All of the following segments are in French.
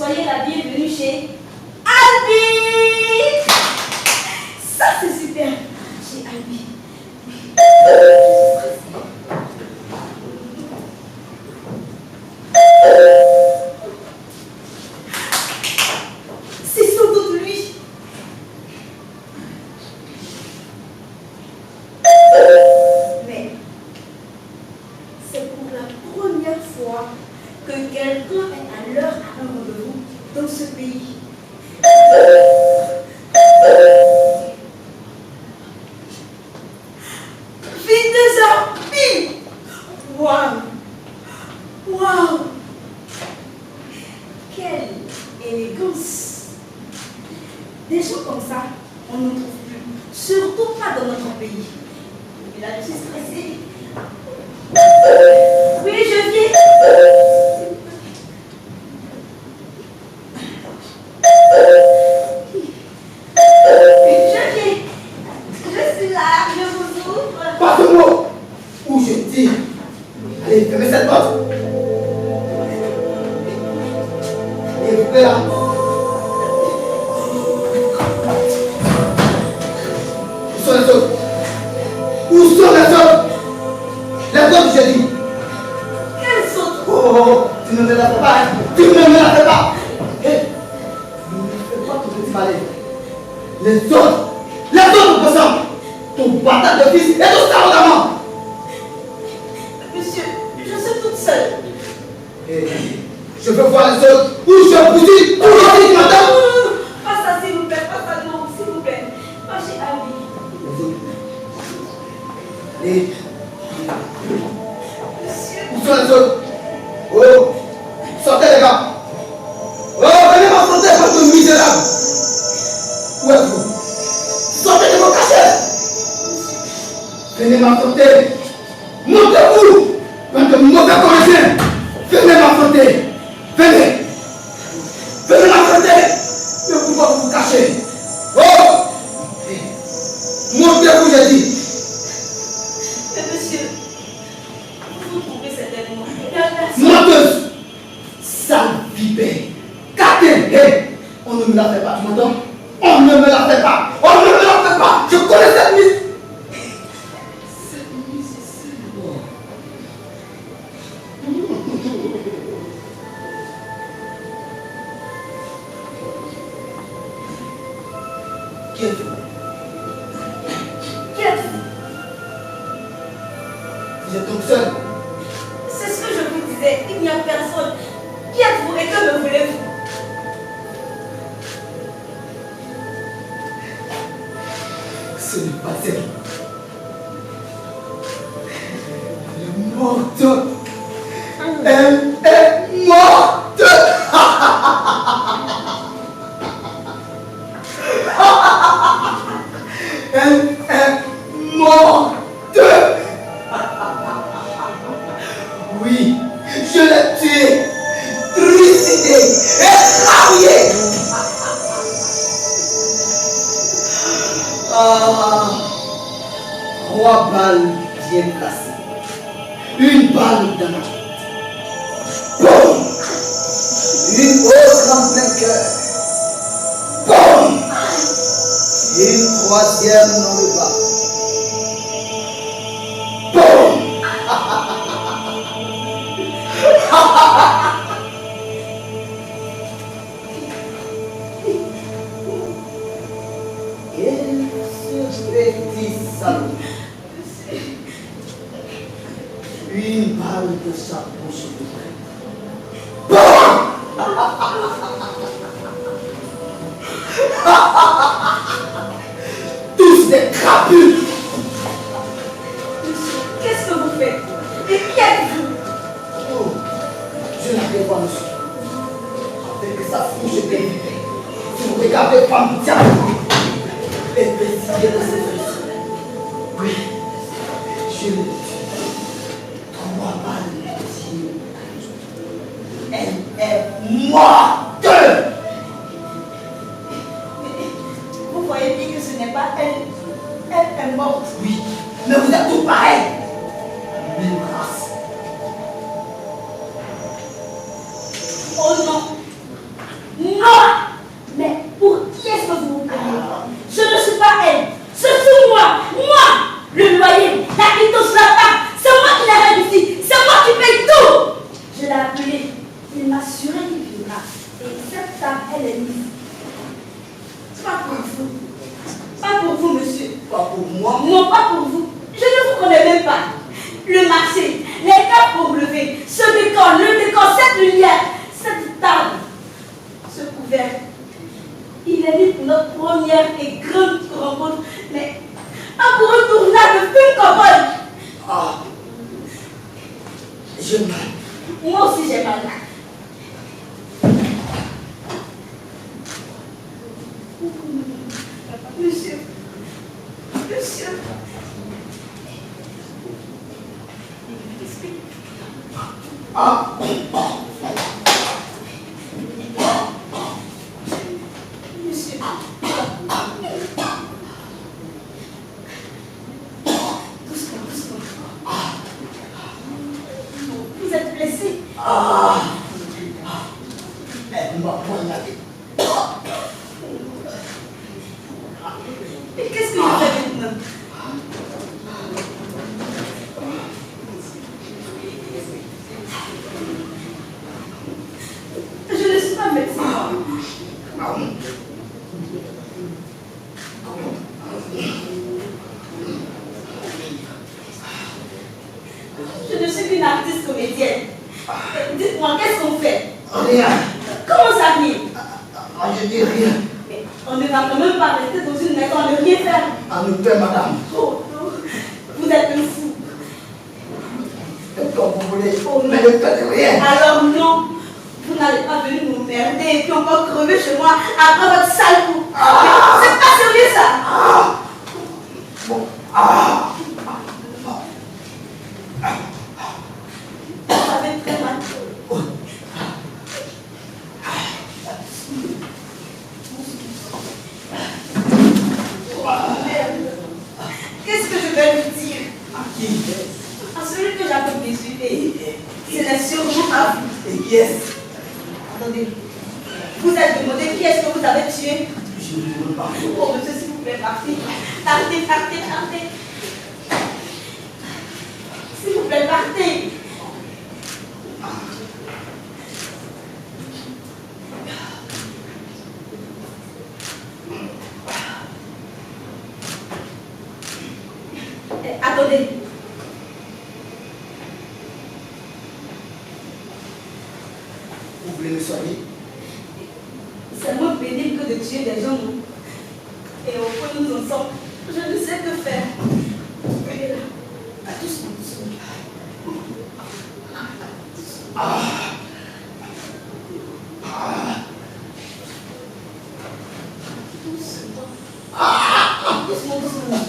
Soyez la bienvenue chez Albi. Ça c'est super. Chez Albi. C'est sans doute lui. Mais c'est pour la première fois que quelqu'un est à l'heure à un rendez-vous dans ce pays. Waouh! Waouh! Quelle élégance! Des gens comme ça, on n'en trouve plus. Surtout pas dans notre pays. Il a dû stresser. Oui, je viens. Je suis là, je vous ouvre. Pas de mots! Où je dis? Allez, fermez cette porte. Et vous là. Où sont les autres? Où sont les autres? Les autres, je dis. Quels autres? Oh, tu ne me la fais pas, hein? Tu ne me la fais pas. Hé, ne me fais pas ton petit balai. Les autres personnes, ton bâtard de fils et ton saroudement. Monsieur, je suis toute seule. Et je veux voir les autres où je vous dis où je dis, madame. Pas ça, s'il vous plaît, pas ça, non, s'il vous plaît. Pas chez Albi. Et Monsieur. où sont les autres? Oh, sortez les gars. Oh, venez m'affronter, votre misérable. Où êtes-vous? Sortez de vos cachets. Venez m'affronter. Montez-vous. Quand de mauvais comédiens. Venez m'affronter. Venez. Venez m'affronter. Ne pouvez pas vous cacher. Oh. Montez-vous, j'ai dit. Mais monsieur, vous trouvez certainement. Menteuse. Sale vipère. Catin. On ne me la fait pas, tu m'entends? On ne me la fait pas. On ne me la fait pas. Je connais cette mise. Qui êtes-vous? Qui êtes-vous? Vous êtes donc seul. C'est ce que je vous disais, il n'y a personne. Qui êtes-vous et que me voulez-vous? Ce n'est pas elle. Elle est morte. Elle est morte. Elle est morte. Oui, je l'ai tuée, trucidée, écrabouillée. Ah, 3 balles bien placées. Une balle dans la tête. Boum. Une autre en plein cœur. Boum. Une 3e dans le bas. Boum. Petit salaud. Une balle de sa bouche de tous des crapus. Qu'est-ce que vous faites? Et qui êtes-vous? Oh, je n'arrive pas, monsieur. Avec sa bouche dévitée. Si vous regardez pas mon diable, et décidez de cette fille. Oui, je l'ai dit. 3 balles de tir. Elle est morte. Vous voyez bien que ce n'est pas elle. Elle est morte. Oui, mais vous êtes tous pareils. Même race. Oh non. le marché, les caps pour lever, ce décor, le décor, cette lumière, cette table, ce couvert. Il est venu pour notre première et grande rencontre, mais pour un tournage de film cowboy. Ah, j'ai mal. Moi aussi j'ai mal. Monsieur, monsieur. Ah, monsieur. Doucement, doucement. Vous êtes blessé. Elle m'a poignardé. Mais qu'est-ce que vous faites maintenant? Je ne suis pas médecin. Je ne suis qu'une artiste comédienne. Dites-moi, qu'est-ce qu'on fait? Rien. Comment ça vient? Je dis rien. Mais on ne va quand même pas rester dans une maison à ne rien faire. À nous faire, madame. Oh non, vous êtes un fou. Comme vous voulez. Oh, Mais ne faites rien. Alors non, vous n'allez pas venir nous merder et puis encore crever chez moi après votre sale coup. C'est pas sérieux ça. Bon. Ça fait très mal. Merde. Qu'est-ce que je vais lui dire? À qui? À celui que j'appelle désuet. C'est la sûrement à vous. Et qui est-ce? Attendez. Vous êtes demandé qui est-ce que vous avez tué? Je ne veux pas. Oh monsieur, s'il vous plaît, partez. Partez, partez, partez. S'il vous plaît, partez. Attendez. Vous voulez me soigner? C'est moins pénible que de tuer des gens. Non? Et au point où nous en sommes, je ne sais que faire. Et là, à tous, doucement. Doucement, doucement.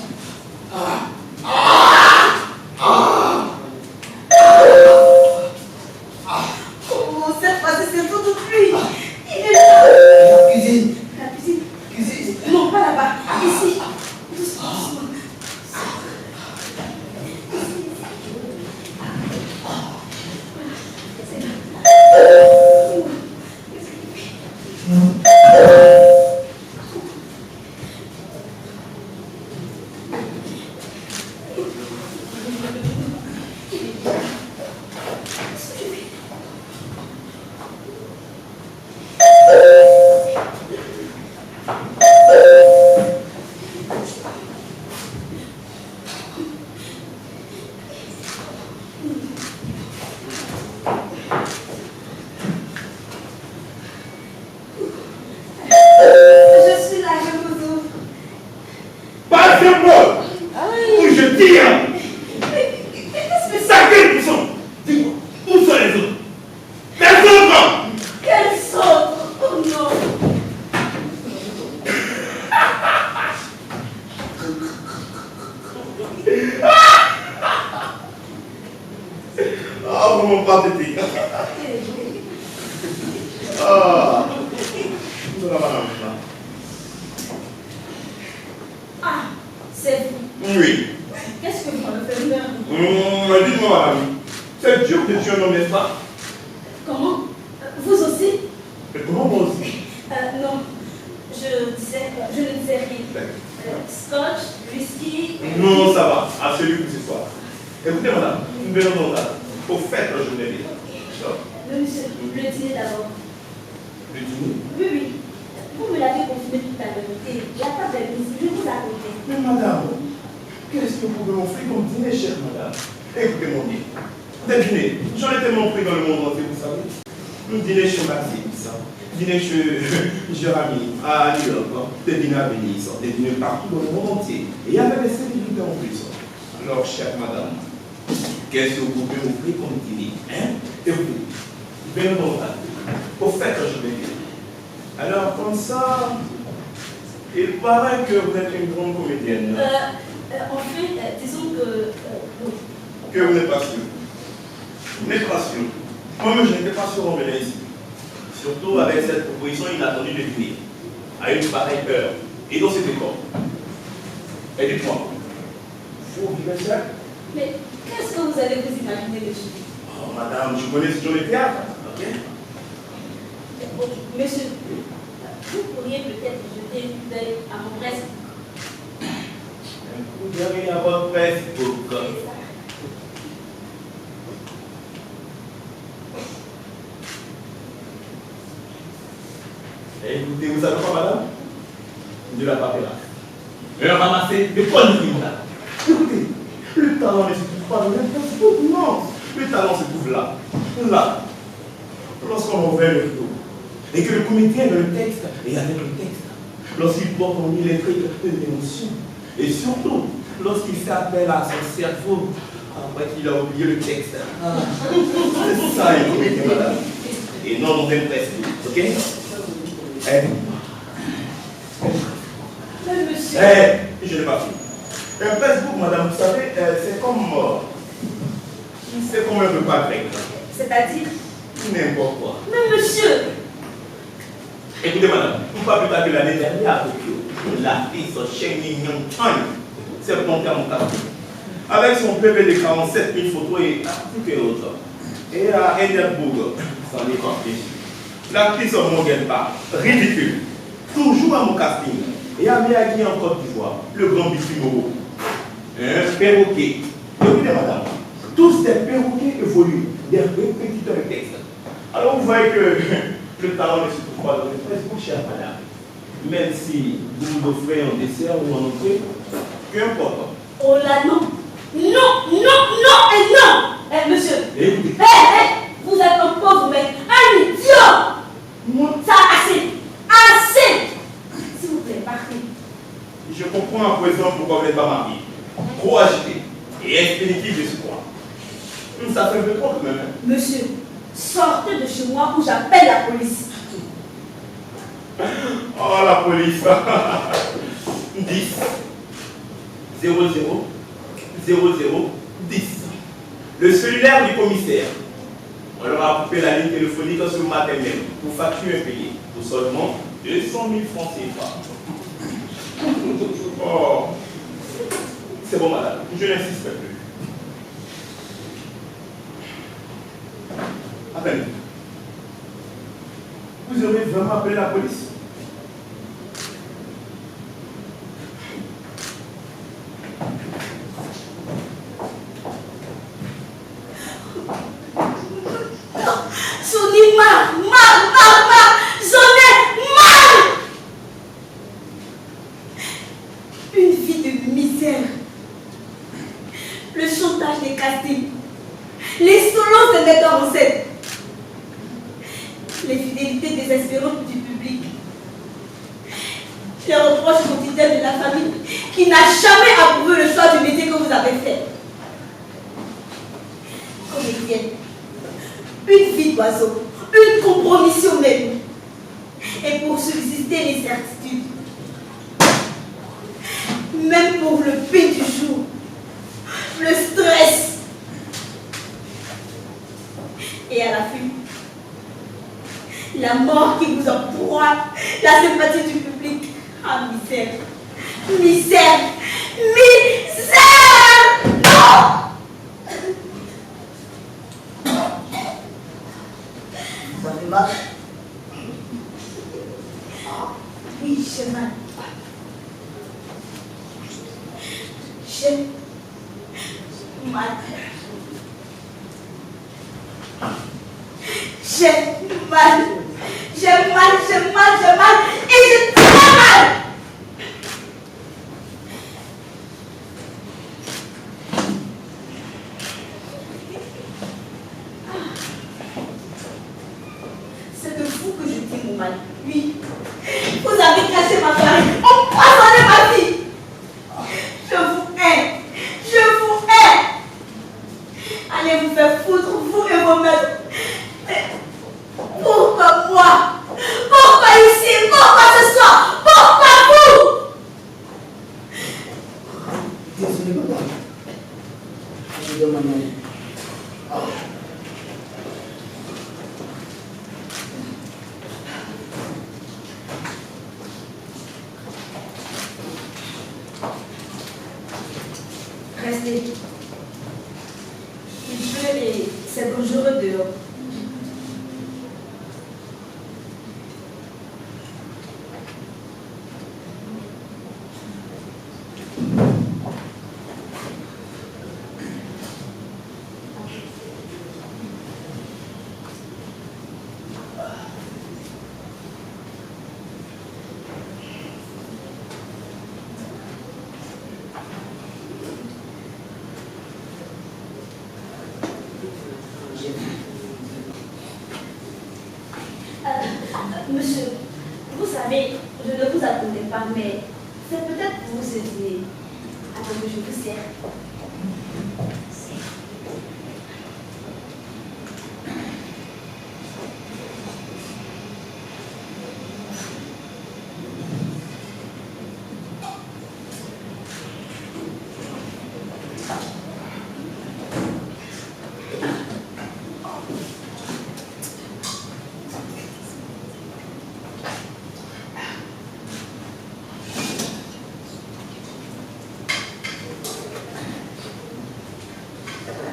Oh, cette fois-ci, c'est tout de pluie. Il est là. La cuisine. La cuisine. Cuisine. Non, pas là-bas. Ici. Doucement, doucement. C'est là. Je suis là, je vous ouvre. Pas de mot ou je tire. Mais qu'est-ce que c'est? Sacré puissant. Dis-moi, où sont les autres? Les autres. Quelle sorte? Oh non. Ah, vous m'en partez. Ah. Ah, c'est vous. Oui. Qu'est-ce que vous me faites peur? Dites-moi, madame, c'est dur de tuer un homme, n'est-ce pas? Comment? Vous aussi? Mais comment moi aussi? Non. Je ne disais rien. Scotch, whisky. Non, ça va. Absolument, c'est quoi. Écoutez, madame, une belle entente. Au fait, je n'ai rien. Stop. Le monsieur, le dîner d'abord. Le dîner? Oui, oui. Vous me l'avez confirmé tout à l'heure. Et la table est mise. Je vous attendais. Mais madame, qu'est-ce que vous pouvez m'offrir comme dîner, chère madame? Écoutez-moi bien. Des dîners, j'en ai tellement pris dans le monde entier, vous savez. Un dîner chez Maxime, dîner chez Jérémy, à New York, des dîners à Venise, des dîners partout dans le monde entier. Et il y avait des célébrités en plus. Alors, chère madame, qu'est-ce que vous pouvez m'offrir comme dîner, hein? Et vous, bien entendu, au fait que je vais dire. Alors, comme ça, il paraît que vous êtes une grande comédienne. En fait, disons que... Que vous n'êtes pas sûr. Vous n'êtes pas sûr. Moi-même, je n'étais pas sûr en venant ici. Surtout avec cette proposition inattendue de dîner, à une pareille heure, et dans cet décor. Et dites-moi, vous vivez seul? Mais qu'est-ce que vous allez vous imaginer dessus? Oh, madame, je connais ce genre de théâtre, ok? Monsieur, vous pourriez peut-être jeter une coup d'œil à mon reste. Un coup d'œil à votre Facebook. Écoutez, vous savez quoi, madame? De la paperasse. Et ramasser des conneries, madame. Écoutez, le talent ne se trouve pas dans le Facebook, non. Le talent se trouve là. Là. Lorsqu'on ouvre le rideau. Et que le comédien dans le texte, et avec le texte, lorsqu'il porte en lui les traits de l'émotion. Et surtout, lorsqu'il fait appel à son cerveau, après qu'il a oublié le texte. C'est ça, le comédien, madame. Et non dans un Facebook, ok? Mais monsieur... Je n'ai pas fini. Un Facebook, madame, vous savez, c'est comme un repas grec. C'est-à-dire... N'importe quoi. Mais monsieur... Écoutez, madame, pas plus tard que l'année dernière à Tokyo, l'artiste Shen Yang-chan s'est planté à mon quartier. Avec son PV de 47 000 photos et plus que autres. Et à Edinburgh, ça n'est pas fichu. L'artiste ne m'en gagne pas. Ridicule. Toujours à mon casting. Et à Miyagi en Côte d'Ivoire, le grand Bifimoro. Un perroquet. Écoutez, madame, tous des perroquets évoluent, des répétiteurs de texte. Alors vous voyez que le talent ne se trouve pas dans le Facebook, chère madame. Même si vous m'offrez un dessert ou un entrée, qu'importe. Oh là non. Non, non, non et non. Monsieur. Écoutez. Vous êtes un pauvre mec, un idiot. Ça assez. Assez. S'il vous plaît, partez. Je comprends à présent pourquoi vous n'êtes pas marié. Trop agité et expéditif de ce point. Ça fait un peu trop quand même. Monsieur, sortez de chez moi ou j'appelle la police. Oh la police. 10 00 00 10. Le cellulaire du commissaire. On leur a coupé la ligne téléphonique ce matin même pour facture impayée. Pour seulement 200 000 francs CFA. Oh. C'est bon, madame. Je n'insiste plus. Appelez. Vous aurez vraiment appelé la police? J'en ai marre. J'en ai marre. Une vie de misère. Le chantage des castings. L'insolence des metteurs en scène. Les fidélités désespérantes du public. Les reproches quotidiens de la famille qui n'a jamais approuvé le choix du métier que vous avez fait. Comédienne. Une vie d'oiseau. Une compromission même. Et pour subsister les certitudes. Même pour le pain du jour. Le stress. Et à la fin, la mort qui vous empoigne, la sympathie du public. Ah, misère. Misère. Misère. Non. Vous avez mal? Oui, j'ai mal. J'ai mal. J'ai mal. J'ai mal. Et j'ai très mal. mal. Oui. Vous avez caché ma famille. Empoisonné ma vie. Je vous hais. Je vous hais. Allez vous faire foutre, vous et vos maîtres. Mais pourquoi moi? Pourquoi ici? Pourquoi ce soir? Pourquoi vous? Désolé, madame. Je donne ma main. Restez. Il pleut et c'est dangereux dehors. Monsieur, vous savez, je ne vous attendais pas, mais c'est peut-être pour vous ce dîner. Attendez, je vous sers.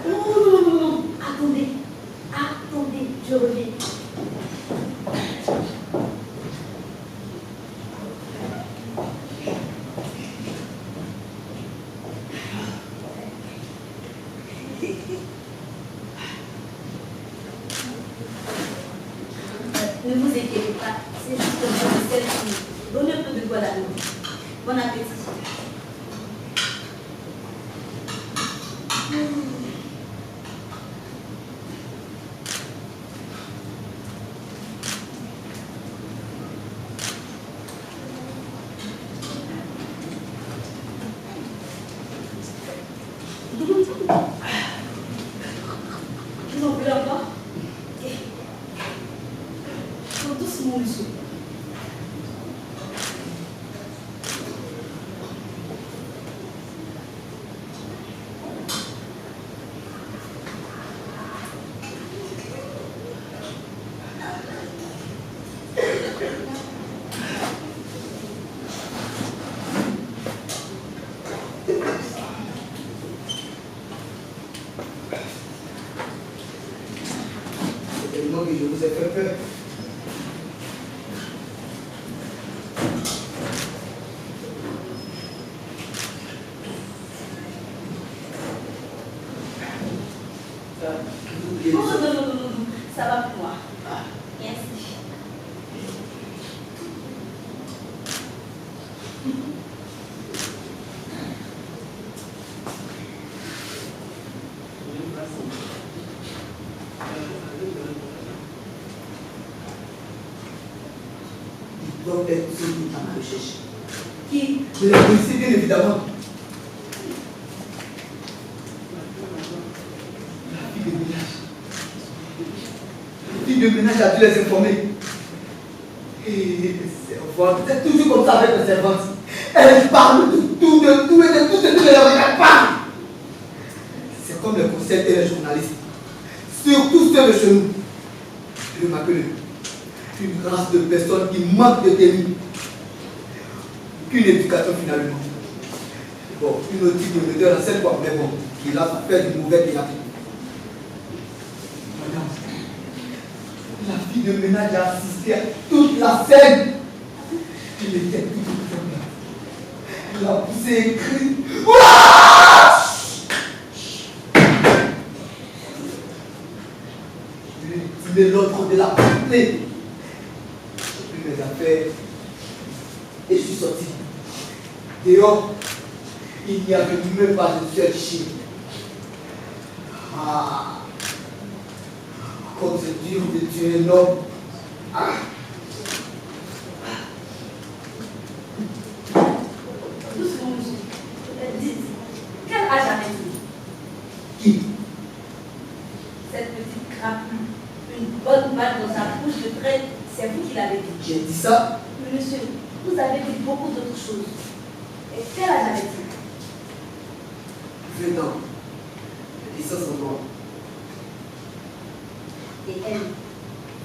Non. Attendez, je reviens. Ne vous inquiétez pas, c'est juste celle-ci. Donnez un peu de bois à l'eau. Bon appétit. Vous en voulez encore? Doucement, monsieur. C'est tellement que je vous ai fait peur. Non, ça va pour moi. Merci. Ils doivent être ceux qui à ma recherche. Qui? Mais les policiers, bien évidemment. La fille de ménage. La fille de ménage a dû les informer. Et les servantes, c'est toujours comme ça avec les servantes. Elles parlent de tout, de tout et de tout, et de tout, et elles ne regardent pas. C'est comme les conseils et les journalistes. Surtout ceux de chez nous. Je m'appelle une race de personnes qui manquent de tenue. Qu'une éducation finalement. Bon, une autre type de méthode dans cette fois, mais bon, qui l'a fait du mauvais thérapie. Madame, la fille de ménage a assisté à toute la scène. Elle était toute tremblante. Elle a poussé et crié. Ouah! Je lui ai tiré l'autre de la portée. J'ai pris mes affaires et je suis sorti. Dehors, il n'y avait même pas de seul chien. Ah, comme c'est dur de tuer un homme. Ah, cette petite crapule, une bonne balle dans sa bouche de traîne, c'est vous qui l'avez dit. J'ai dit ça? Mais monsieur, vous avez dit beaucoup d'autres choses. Et quel âge avait-il? 20 ans. Licence en droit. Et elle,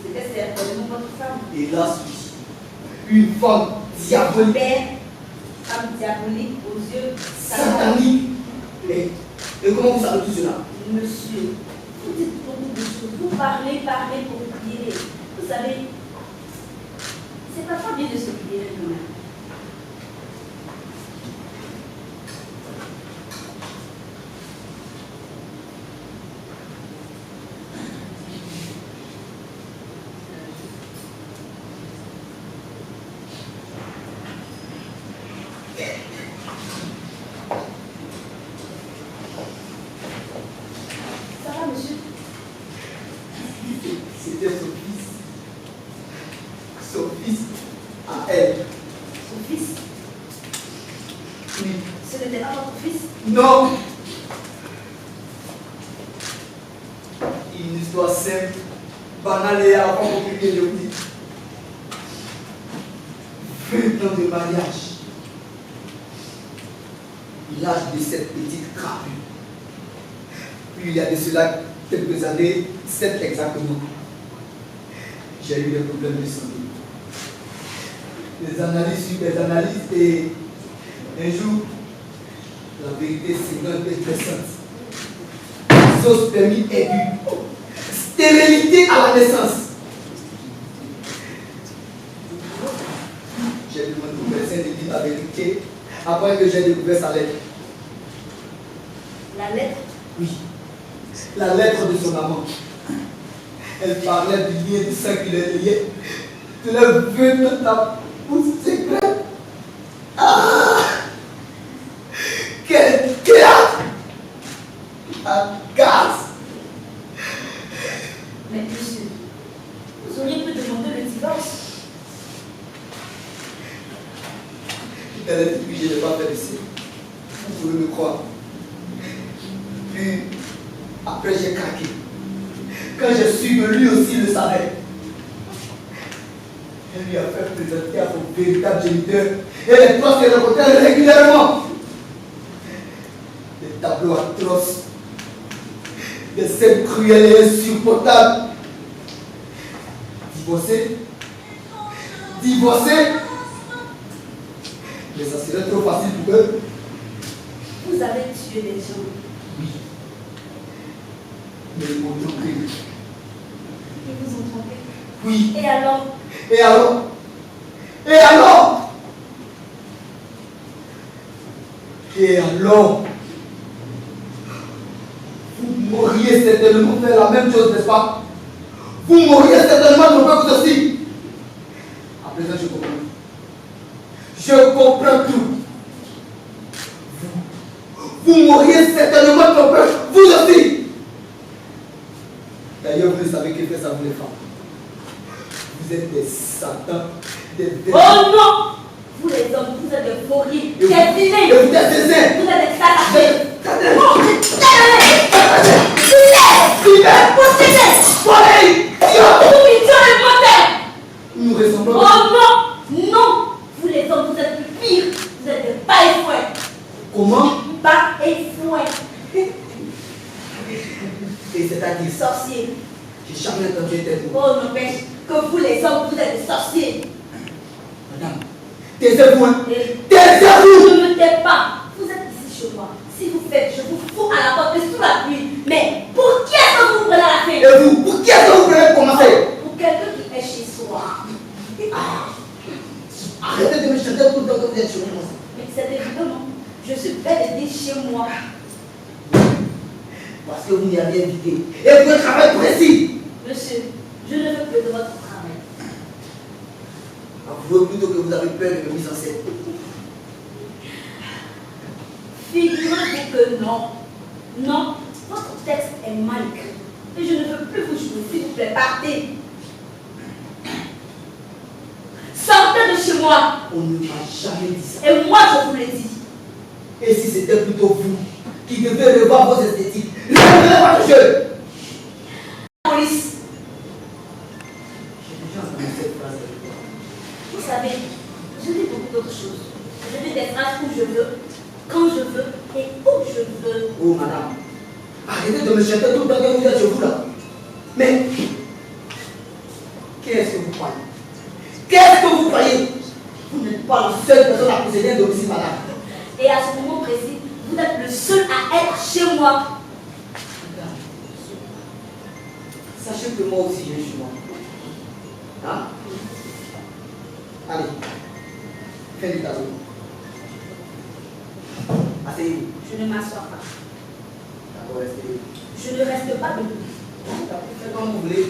c'était certainement votre femme. Hélas, oui. Une femme diabolique. Père, femme diabolique aux yeux Satanique. Et comment vous savez tout cela? Monsieur, vous dites beaucoup de choses. Vous parlez pour oublier. Vous savez, c'est parfois bien de se libérer quand même. Ça va, monsieur? C'était son fils. Son fils à elle. Son fils? Oui. Ce n'était pas votre fils? Non. Une histoire simple, banale et à la fois compliquée, je vous dis. 20 ans de mariage. L'âge de cette petite crapule. Puis il y a de cela quelques années, 7 exactement, j'ai eu des problèmes de santé. Des analyses sur des analyses et un jour, la vérité s'est un peu intéressante. Sauce permis aiguë. Stérilité à la naissance. J'ai demandé au médecin de dire la vérité après que j'ai découvert sa lettre. La lettre? Oui, la lettre de son maman. Elle parlait du lien de sang qui les liait. De la vue de ta pousse secrète. Ah! Quel théâtre! À gaz! Mais monsieur, vous auriez pu demander le divorce. Elle a dit que je n'ai pas fait ici. Vous pouvez me croire. Puis, après j'ai craqué. Quand j'ai su que lui aussi le savait, elle lui a fait présenter à son véritable géniteur et les trois se rencontraient régulièrement. Des tableaux atroces, des scènes cruelles et insupportables. Divorcé, mais ça serait trop facile pour eux. Vous avez tué des gens. Oui. Mais ils m'ont trompé. Ils vous ont trompé. Oui. Et alors? Et alors? Et alors? Et alors? Vous m'auriez certainement fait la même chose, n'est-ce pas? Vous m'auriez certainement trompé vous aussi. À présent, je comprends. Je comprends tout. Vous m'auriez certainement trompé vous aussi. D'ailleurs, vous ne savez que fait ça vous les femmes. Vous êtes des satans, des Oh non! Vous les hommes, vous êtes des vauriers, des vilains. Et vous êtes des saints. Vous êtes des salafés. Attendez. Nous ressemblons. Oh non! Non! Vous les hommes, vous êtes plus pires. Vous êtes des bas et fouets. Comment? Bas et fouets. Et c'est-à-dire ça. Sorciers. J'ai jamais entendu un tel mot. Oh n'empêche que vous les hommes, vous êtes des sorciers. Madame, taisez-vous, hein. Et Taisez-vous. je ne me tais pas. Vous êtes ici chez moi. Si vous faites, je vous fous à la porte et sous la pluie. Mais pour qui est-ce que vous prenez la fête? Et vous, pour qui est-ce que vous voulez commencer? Pour quelqu'un qui est chez soi. Arrêtez de me chanter tout le temps que vous êtes chez moi. Mais c'est évident. Je suis bel et bien chez moi. Parce que vous m'y avez invité. Et pour un travail précis. Monsieur, je ne veux plus de votre travail. Avouez plutôt que vous avez peur de mise en scène. Figurez-vous que non. Non, votre texte est mal écrit. Et je ne veux plus vous jouer. S'il vous plaît, partez. Sortez de chez moi. On ne m'a jamais dit ça. Et moi, je vous l'ai dit. Et si c'était plutôt vous qui devez revoir vos esthétiques, levez votre jeu. tout le temps que vous êtes chez vous là. Mais, qu'est-ce que vous croyez? Qu'est-ce que vous croyez? Vous n'êtes pas la seule personne à posséder un domicile, madame. Et à ce moment précis, vous êtes le seul à être chez moi. Sachez que moi aussi, je suis moi. Hein? Allez, faites du tableau. Asseyez-vous. Je ne m'assois pas. D'accord, restez. Je ne reste pas debout. Faites comme vous voulez.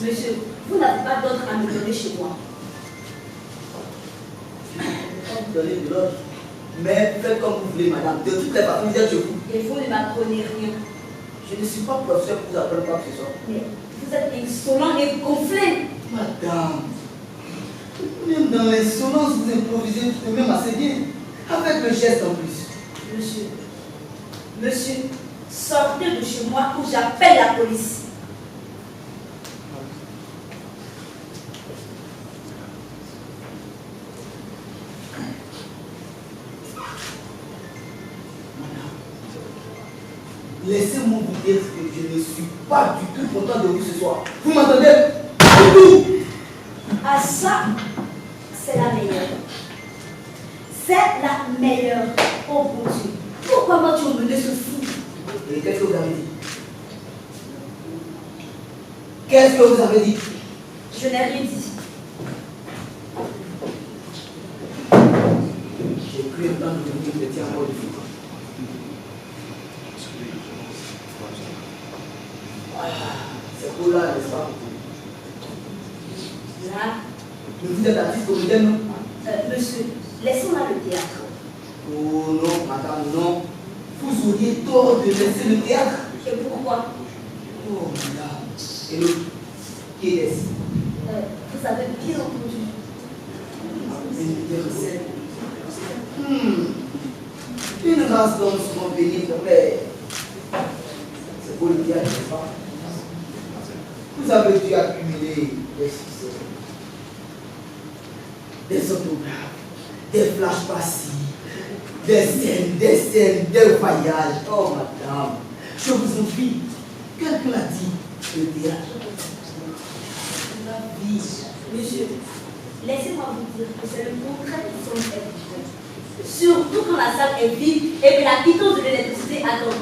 Monsieur, vous n'avez pas d'ordre à me donner chez moi. Je ne vais pas vous donner de l'ordre. Mais faites comme vous voulez, madame. De toutes les façons, vous êtes chez vous. Et vous ne m'apprenez rien. Je ne suis pas professeur pour vous apprendre quoi que ce soit. Mais vous êtes insolent et gonflé. Madame, même dans l'insolence, vous improvisez tout de même assez bien. Avec le geste en plus. Monsieur, sortez de chez moi ou j'appelle la police. Laissez-moi vous dire que je ne suis pas du tout content de vous ce soir. Vous m'entendez? Pas du tout. Ah ça, c'est la meilleure. C'est la meilleure. Oh mon Dieu. Pourquoi moi tu me mené ce fou? Et qu'est-ce que vous avez dit? Qu'est-ce que vous avez dit? Je n'ai rien dit. J'ai cru entendre que vous étiez encore du fou. C'est pour là, n'est-ce pas? Là, Mais vous êtes artiste comédienne, non? monsieur, laissons-là le théâtre. Oh non, madame, non. Vous auriez tort de laisser le théâtre. Et pourquoi? Oh, madame. Et l'autre, qui est-ce? Vous avez bien entendu. Une race d'hommes souvent pénibles, mais c'est pour le théâtre, n'est-ce pas? Vous avez dû accumuler des succès, des autographes, des flashs passifs, des voyages. Oh madame, je vous en prie, quelqu'un l'a dit, le théâtre, la vie. Monsieur, laissez-moi vous dire que c'est le contraire qui sont très différents. Surtout quand la salle est vide et que la quittance de l'électricité attend.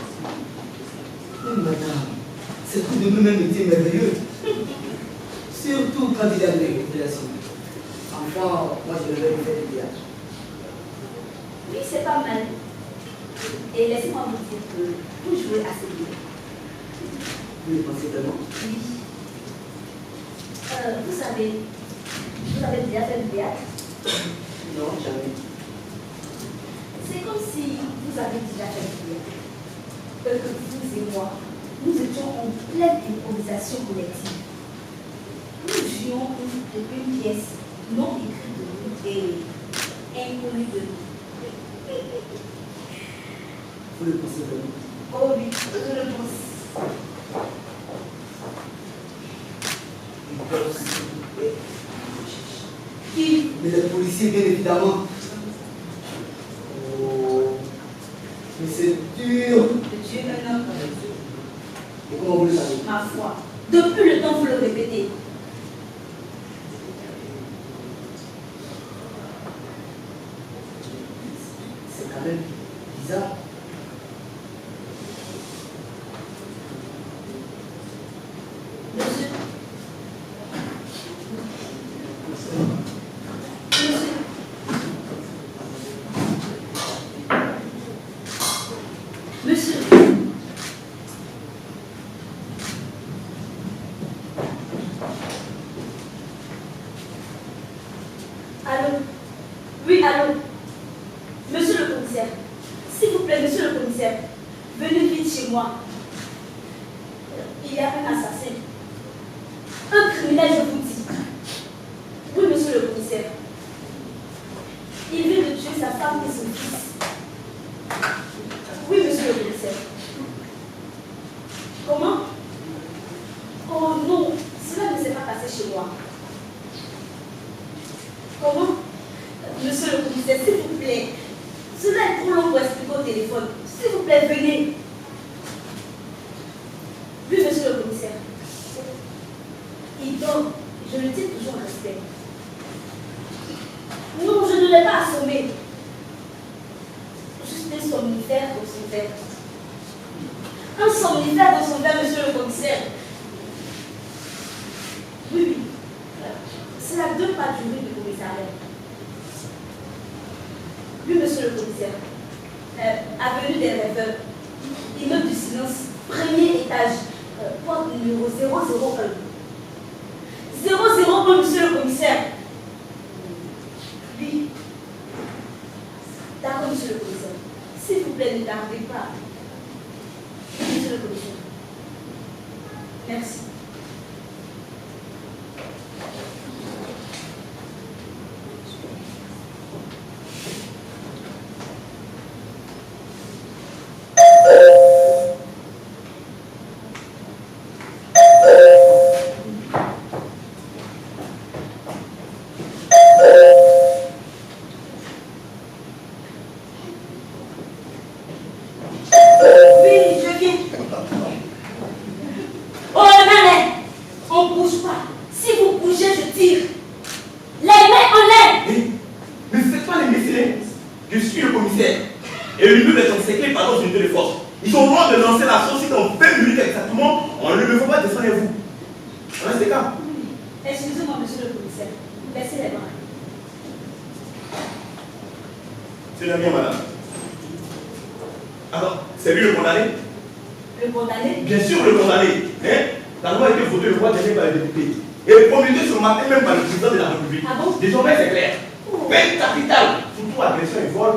Mais madame, c'est tout de même un métier merveilleux. Surtout quand il y a de l'électricité. Enfin, moi je vais faire du théâtre. Oui, c'est pas mal. Et laissez-moi vous dire que vous jouez assez bien. Vous le pensez vraiment? Oui. Vous avez déjà fait du théâtre? Non, jamais. C'est comme si vous avez déjà fait du théâtre. Que vous et moi, nous étions en pleine improvisation collective. Nous jouions une pièce non écrite de nous et inconnue de nous. Vous le pensez vraiment? Oh oui, je le pense. Qui? Mais les policiers, bien évidemment. Oh, mais c'est dur. Dieu maintenant. Et comment vous le savez? Ma foi. Depuis le temps, vous le répétez. C'est quand même bizarre. Monsieur. Monsieur. Allô? Oui, allô? Monsieur le commissaire, s'il vous plaît, monsieur le commissaire, venez vite chez moi. Il y a un assassin. Un criminel, je vous dis. Oui, monsieur le commissaire. Il vient de tuer sa femme et son fils. Oui, monsieur le commissaire. Comment? Oh non, cela ne s'est pas passé chez moi. Comment? Monsieur le commissaire, s'il vous plaît. Cela est trop long pour expliquer au téléphone. S'il vous plaît, venez. commissaire. Il dort, je le dis toujours en respect. Non, je ne l'ai pas assommé. Juste un somnifère dans son verre. Un somnifère dans son verre, monsieur le commissaire. Oui, oui. C'est la deux pas du rue du commissariat. Oui, monsieur le commissaire. Avenue des Rêveurs. Immeuble du silence. Premier étage. Porte numéro 001. 001, monsieur le commissaire. Oui. D'accord, monsieur le commissaire. S'il vous plaît, ne tardez pas. Monsieur le commissaire. Merci. C'est la mienne, madame. Alors, c'est lui le condamné? Le condamné? Bien sûr, le condamné. Hein? La loi a été votée le mois dernier par les députés. Et promulguée ce matin même par le président de la République. Ah bon? Désormais, c'est clair. Peine capitale, surtout agression et vol.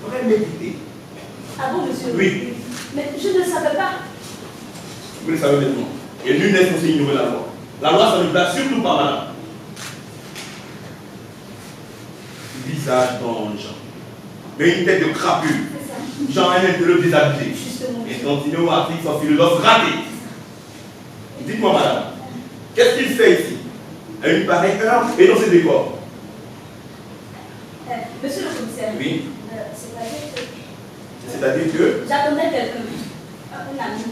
Aurait médité. Ah bon, monsieur? Oui. Mais je ne savais pas. Vous le savez maintenant. Et nul n'est censé ignorer la loi. La loi, ça ne place surtout pas, madame. Visage d'ange, mais une tête de crapule. Genre un intellectuel déshabillé. Et continuez à article sans philosophe raté. Dites-moi, madame, qu'est-ce qu'il fait ici, à une pareille heure et dans ces décors? Monsieur le commissaire. Oui. C'est-à-dire que. C'est-à-dire que. J'attendais quelqu'un. Un ami.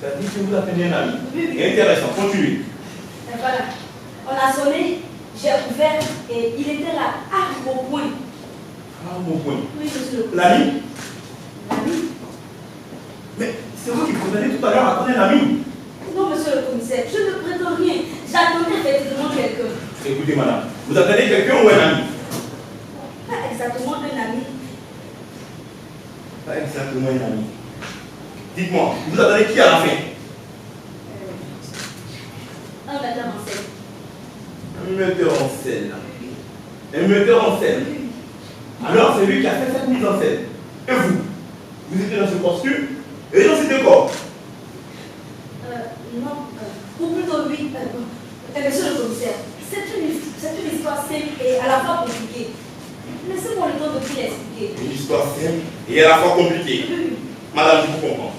C'est-à-dire que vous attendez un ami. Oui, oui. Intéressant, continuez. Et voilà. On a sonné, j'ai ouvert et il était là, à mon point. Ah, mon point. Oui, monsieur le commissaire. L'ami? L'ami? Mais c'est vous qui prétendez tout à l'heure attendre un ami. Non, monsieur le commissaire, je ne prétends rien. J'attendais effectivement quelqu'un. Écoutez, madame, vous attendez quelqu'un ou un ami? Pas exactement un ami. Pas exactement un ami. Dites-moi, vous attendez qui à la fin? Un metteur en scène. Un metteur en scène. Un metteur en scène. Alors, c'est lui qui a fait cette mise en scène. Et vous? Vous étiez dans ce costume et dans ce décor? Non. Ou plutôt oui. Monsieur le commissaire, c'est une histoire simple et à la fois compliquée. Laissez-moi le temps de vous l'expliquer. Une histoire simple et à la fois compliquée. Oui. Madame, je vous comprends.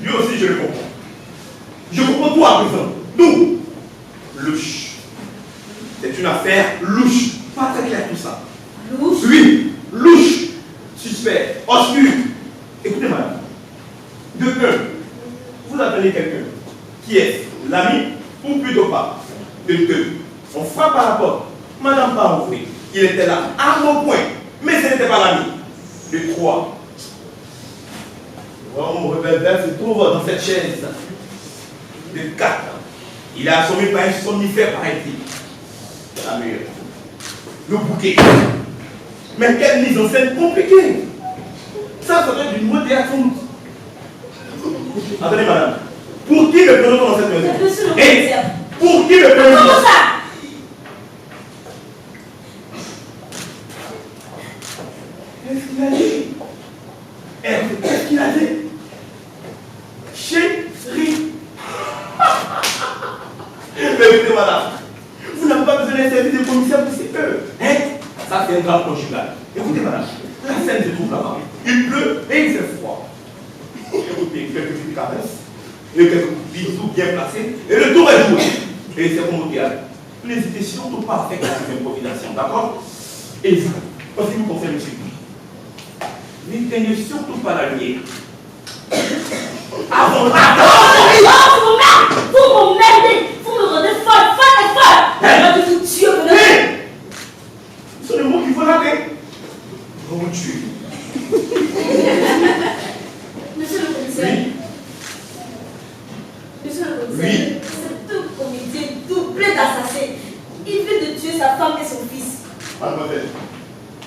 Lui aussi, je le comprends. Je comprends tout à présent. Tout. Louche. C'est une affaire louche. Pas très clair tout ça. Louche? Oui, louche. Suspect. Obscur. Écoutez, madame. De un, vous appelez quelqu'un. Qui est l'ami ou plutôt pas? De deux, on frappe à la porte. Madame pas ouvrir. Il était là, à mon point. Mais ce n'était pas l'ami. De trois, mon réverbère se trouve dans cette chaise. De 4, il est assommé par un somnifère par c'est la meilleure. Le bouquet. Mais quelle mise en scène compliquée. Ça doit être d'une modération. Attendez, madame. Pour qui me prenons dans cette maison? Et pour qui me prenons? Comment ça? Qu'est-ce qu'il a dit? Qu'est-ce qu'il a dit? Chérie. Mais écoutez, madame, vous n'avez pas besoin d'un service de commissaire pour ces peu. Hein? Ça, c'est un grave conjugal. Écoutez, madame, la scène se trouve là-bas. Il pleut et il fait froid. Écoutez, quelques petites caresses, et quelques bisous bien placés, et le tour est joué. Et c'est comme au théâtre. N'hésitez surtout pas à faire cette improvisation, d'accord? Et vous, en ce qui vous concerne, monsieur, n'éteignez surtout pas la lumière. Attends, Vous m'emmerdez. Vous me rendez folle. Moi, de vous tuer, vous ce sont les mots qu'il faut rater. Mon Dieu. Monsieur le commissaire. Oui. Monsieur le commissaire. Oui. C'est tout comédien doublé d'assassin. Il vient de tuer sa femme et son fils. Mademoiselle,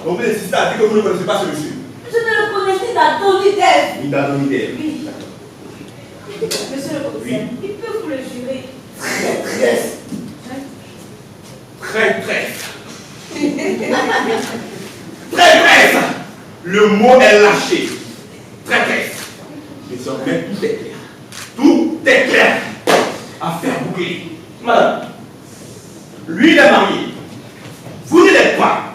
on peut insister à dire que vous ne connaissez pas ce monsieur. Je ne le connaissais d'Adonidel. Il t'a donné d'elle. Oui. Monsieur le commissaire, il peut vous le jurer. Traîtresse. Traîtresse. Traîtresse. Le mot est lâché. Traîtresse. Désormais, tout est clair. Tout est clair. Affaire bouclée. Madame, lui il est marié. Vous ne l'êtes pas.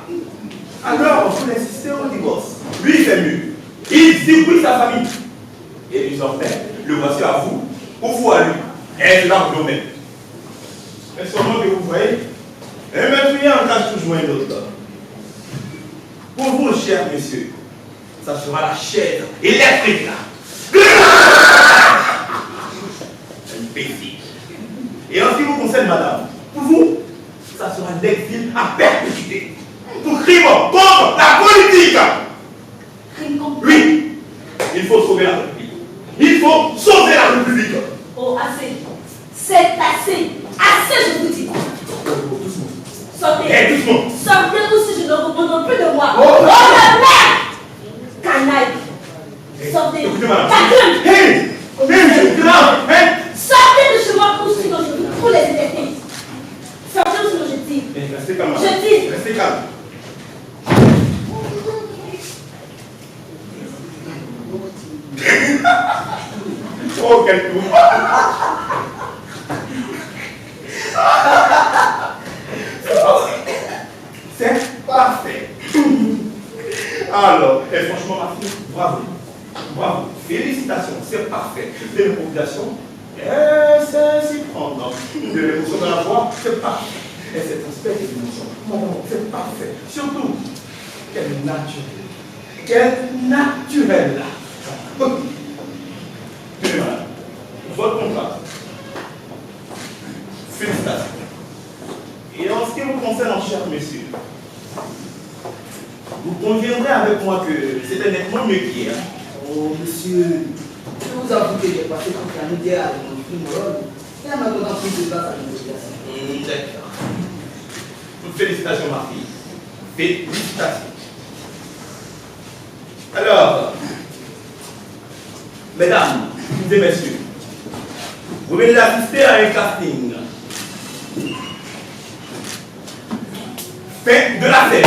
Alors, vous insistez au divorce. Lui, il fait mieux. Il débrouille sa famille. Et désormais, le voici à vous, ou vous à lui. Et là, vous même. Mais seulement que vous voyez, un meurtrier en cache toujours un autre. Pour vous, cher monsieur, ça sera la chair électrique là. Imbécile. Et en ce qui vous concerne, madame, pour vous, ça sera l'exil à perpétuité. Pour crime contre la politique. Oui, il faut sauver la République. Il faut sauver la République. Oh, assez. C'est assez. Assez, je vous dis. Sortez. Eh, doucement. Sortez ou si je ne vous demande plus de moi. Oh, la merde. Canaille. Sortez. Écoutez, madame. Ta gueule. Hé, c'est grave. Hein? Sortez de chez moi ou sinon je vous trouve les libertés. Sortez ou sinon je dis. Eh, restez calme. Je dis. Restez calme. Oh, quel coup. C'est parfait. Alors, et franchement, ma fille, bravo. Bravo. Félicitations, c'est parfait. De l'improvisation, c'est s'y prendre. De l'émotion dans la voix, c'est parfait. Et cet aspect de l'émotion, c'est parfait. Surtout, quel naturel. Quel naturel là. Tenez, madame, votre contrat. Félicitations. Et en ce qui vous concerne, cher monsieur, vous conviendrez avec moi que c'était nettement mieux qu'hier. Oh, monsieur, je vous avoue que j'ai passé toute la nuit avec mon fils Morone. Et en attendant plus de place à la négociation. D'accord. Félicitations, ma fille. Félicitations. Alors, mesdames et messieurs, vous venez d'assister à un casting. Faites de la fête.